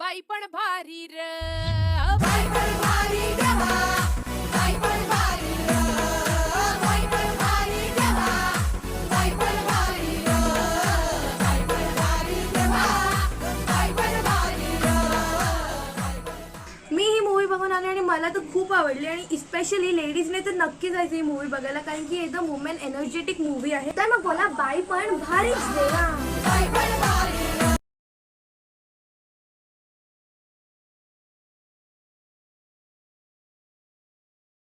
बाई पण भारी र, बाई पण भारी देवा, बाई पण भारी र, बाई पण भारी देवा, बाई पण भारी र, बाई पण भारी देवा, बाई पण भारी र. मी ही मूवी बघून आले आणि मला तर खूप आवडली आणि स्पेशली लेडीजने तर नक्की जायचं ही मूवी बघायला, कारण की एकदम वुमेन एनर्जेटिक मूवी आहे. तर मग बोला बाई पण भारीच देवा, बाई पण